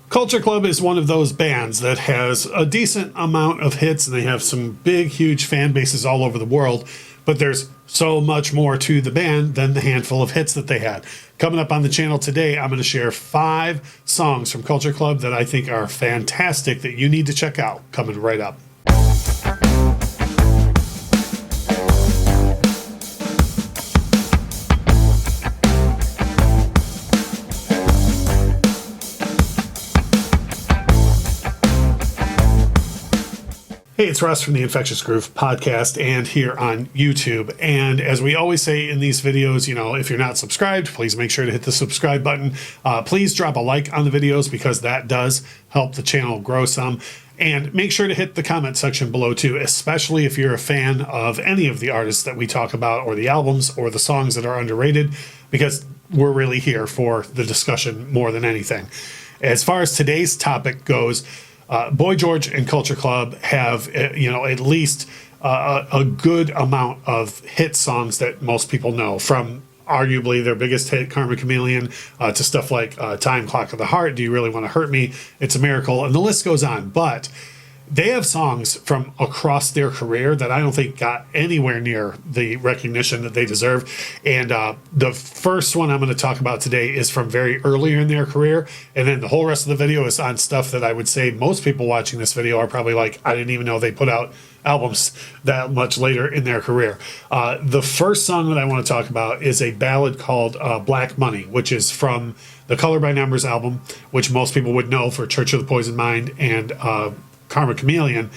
Culture Club is one of those bands that has a decent amount of hits, and they have some big, huge fan bases all over the world. But there's so much more to the band than the handful of hits that they had. Coming up on the channel today, I'm going to share 5 songs from Culture Club that I think are fantastic that you need to check out. Coming right up. Hey, it's Russ from the Infectious Groove podcast and here on YouTube. And as we always say in these videos, you know, if you're not subscribed, please make sure to hit the subscribe button. Please drop a like on the videos because that does help the channel grow some. And make sure to hit the comment section below too, especially if you're a fan of any of the artists that we talk about or the albums or the songs that are underrated, because we're really here for the discussion more than anything. As far as today's topic goes, Boy George and Culture Club have, at least a good amount of hit songs that most people know, from arguably their biggest hit, Karma Chameleon, to stuff like Time Clock of the Heart, Do You Really Want to Hurt Me, It's a Miracle, and the list goes on. But they have songs from across their career that I don't think got anywhere near the recognition that they deserve. And the first one I'm going to talk about today is from very earlier in their career. And then the whole rest of the video is on stuff that I would say most people watching this video are probably like, I didn't even know they put out albums that much later in their career. The first song that I want to talk about is a ballad called Black Money, which is from the Color by Numbers album, which most people would know for Church of the Poisoned Mind and Karma Chameleon.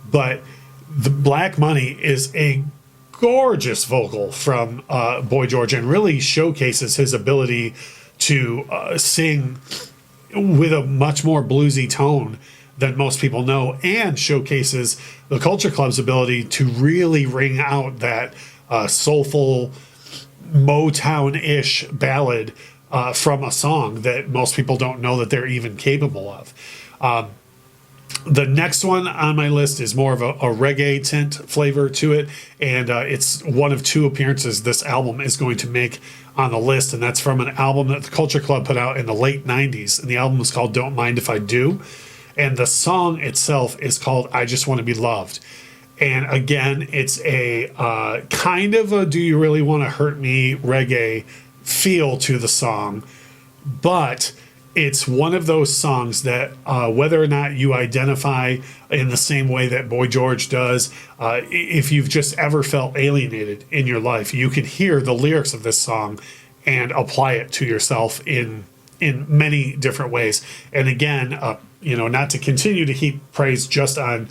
But the Black Money is a gorgeous vocal from Boy George and really showcases his ability to sing with a much more bluesy tone than most people know, and showcases the Culture Club's ability to really ring out that soulful Motown-ish ballad from a song that most people don't know that they're even capable of. The next one on my list is more of a reggae tint flavor to it, and it's one of 2 appearances this album is going to make on the list, and that's from an album that the Culture Club put out in the late 90s, and the album is called Don't Mind If I Do, and the song itself is called I Just Want to Be Loved. And again, it's a kind of a Do You Really Want to Hurt Me reggae feel to the song, but it's one of those songs that whether or not you identify in the same way that Boy George does, if you've just ever felt alienated in your life, you can hear the lyrics of this song and apply it to yourself in many different ways. And again, not to continue to heap praise just on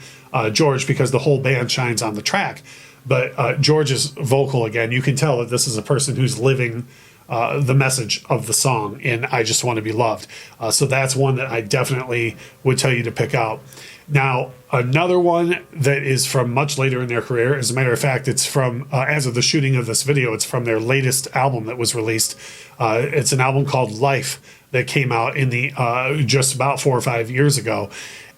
George, because the whole band shines on the track, but George's vocal, again, you can tell that this is a person who's living the message of the song in I Just Want to Be Loved. So that's one that I definitely would tell you to pick out. Now, another one that is from much later in their career, as a matter of fact, it's from, as of the shooting of this video, it's from their latest album that was released. It's an album called Life that came out in the just about 4 or 5 years ago.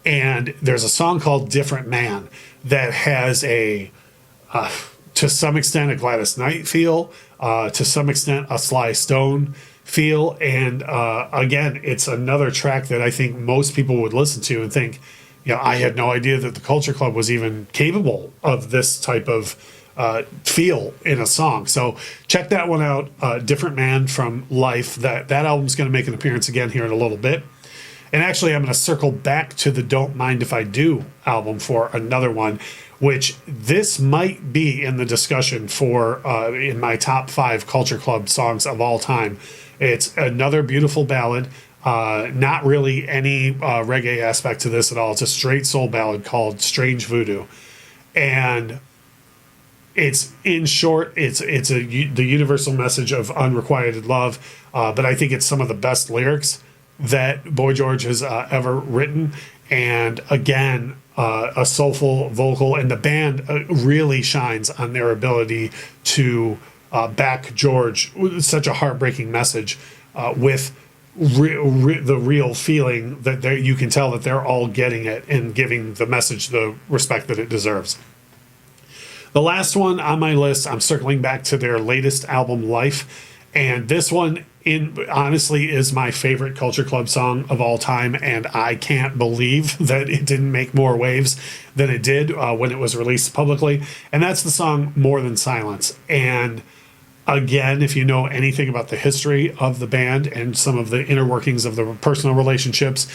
And there's a song called Different Man that has a to some extent a Gladys Knight feel, to some extent a Sly Stone feel, and again, it's another track that I think most people would listen to and think, I had no idea that the Culture Club was even capable of this type of feel in a song. So check that one out, Different Man from Life. That album's going to make an appearance again here in a little bit. And actually, I'm going to circle back to the Don't Mind If I Do album for another one, which this might be in the discussion for in my top 5 Culture Club songs of all time. It's another beautiful ballad, not really any reggae aspect to this at all. It's a straight soul ballad called Strange Voodoo. And it's, in short, it's the universal message of unrequited love, but I think it's some of the best lyrics that Boy George has ever written. And again, a soulful vocal, and the band really shines on their ability to back George with such a heartbreaking message with the real feeling that you can tell that they're all getting it and giving the message the respect that it deserves. The last one on my list, I'm circling back to their latest album, Life, And this one, honestly, is my favorite Culture Club song of all time, and I can't believe that it didn't make more waves than it did when it was released publicly. And that's the song "More Than Silence." And again, if you know anything about the history of the band and some of the inner workings of the personal relationships,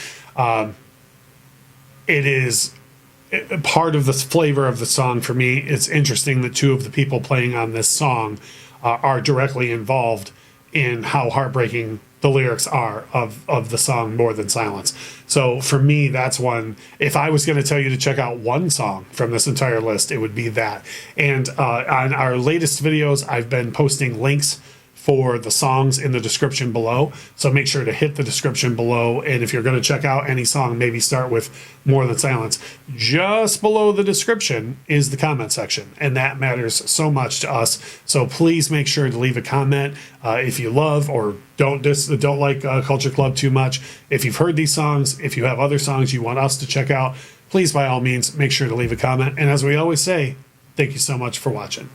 it is part of the flavor of the song for me. It's interesting that two of the people playing on this song are directly involved in how heartbreaking the lyrics are of the song "More Than Silence." So for me, that's one. If I was going to tell you to check out one song from this entire list, it would be that. And on our latest videos, I've been posting links for the songs in the description below. So make sure to hit the description below. And if you're going to check out any song, maybe start with "More Than Silence." Just below the description is the comment section. And that matters so much to us. So please make sure to leave a comment if you love or don't like Culture Club too much. If you've heard these songs, if you have other songs you want us to check out, please, by all means, make sure to leave a comment. And as we always say, thank you so much for watching.